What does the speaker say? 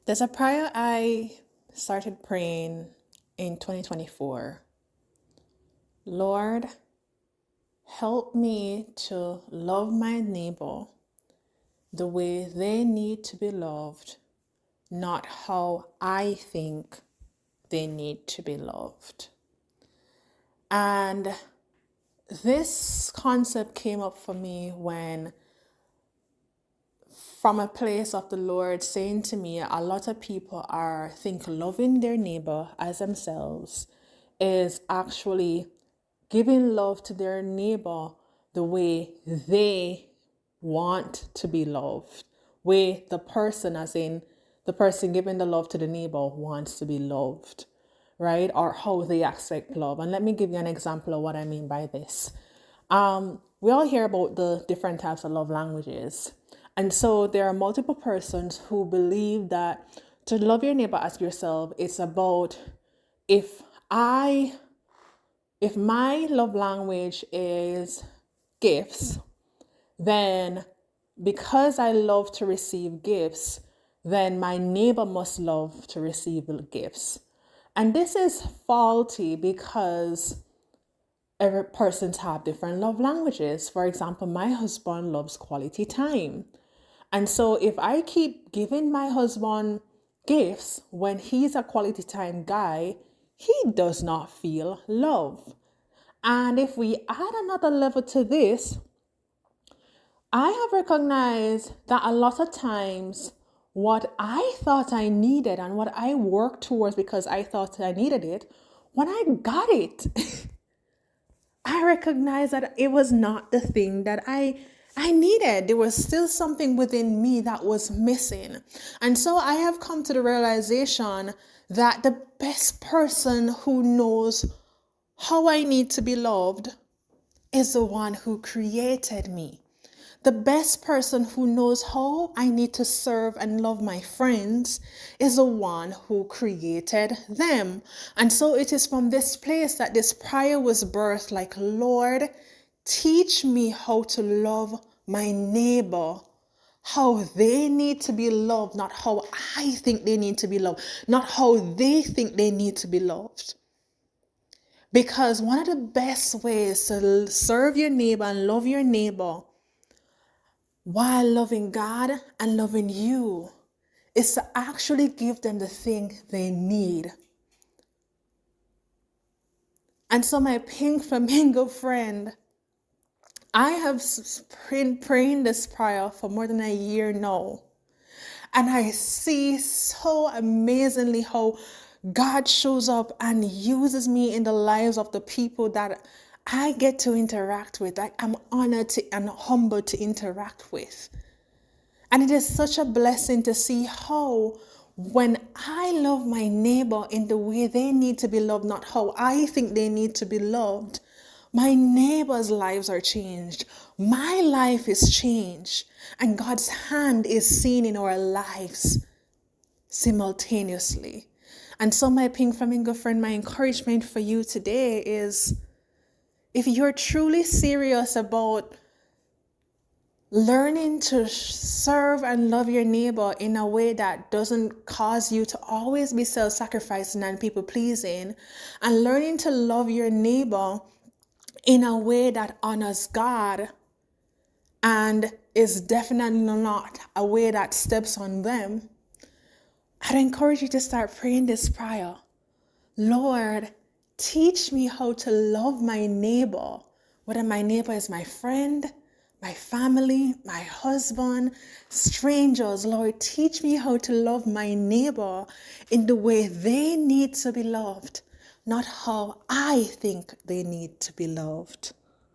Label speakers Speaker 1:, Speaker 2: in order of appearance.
Speaker 1: There's a prayer I started praying in 2024. Lord, help me to love my neighbor the way they need to be loved, not how I think they need to be loved. And this concept came up for me when, from a place of the Lord saying to me, a lot of people think loving their neighbor as themselves is actually giving love to their neighbor the way they want to be loved, way the person, as in the person giving the love to the neighbor, wants to be loved, right? Or how they expect love. And let me give you an example of what I mean by this. We all hear about the different types of love languages. And so there are multiple persons who believe that to love your neighbor as yourself, it's about if I if my love language is gifts, then because I love to receive gifts, then my neighbor must love to receive gifts. And this is faulty because every person's have different love languages. For example, my husband loves quality time. And so if I keep giving my husband gifts when he's a quality time guy, he does not feel love. And if we add another level to this, I have recognized that a lot of times what I thought I needed and what I worked towards because I thought I needed it, when I got it, I recognized that it was not the thing that I needed. There was still something within me that was missing. And so I have come to the realization that the best person who knows how I need to be loved is the one who created me. The best person who knows how I need to serve and love my friends is the one who created them. And so it is from this place that this prayer was birthed, like, Lord, teach me how to love my neighbor, how they need to be loved, not how I think they need to be loved, not how they think they need to be loved. Because one of the best ways to serve your neighbor and love your neighbor while loving God and loving you is to actually give them the thing they need. And so my pink flamingo friend, I have been praying this prayer for more than a year now. And I see so amazingly how God shows up and uses me in the lives of the people that I get to interact with. I'm honored and humbled to interact with. And it is such a blessing to see how when I love my neighbor in the way they need to be loved, not how I think they need to be loved, my neighbor's lives are changed. My life is changed. And God's hand is seen in our lives simultaneously. And so my pink flamingo friend, my encouragement for you today is, if you're truly serious about learning to serve and love your neighbor in a way that doesn't cause you to always be self-sacrificing and people-pleasing, and learning to love your neighbor in a way that honors God and is definitely not a way that steps on them, I'd encourage you to start praying this prayer. Lord, teach me how to love my neighbor, whether my neighbor is my friend, my family, my husband, strangers. Lord, teach me how to love my neighbor in the way they need to be loved, not how I think they need to be loved.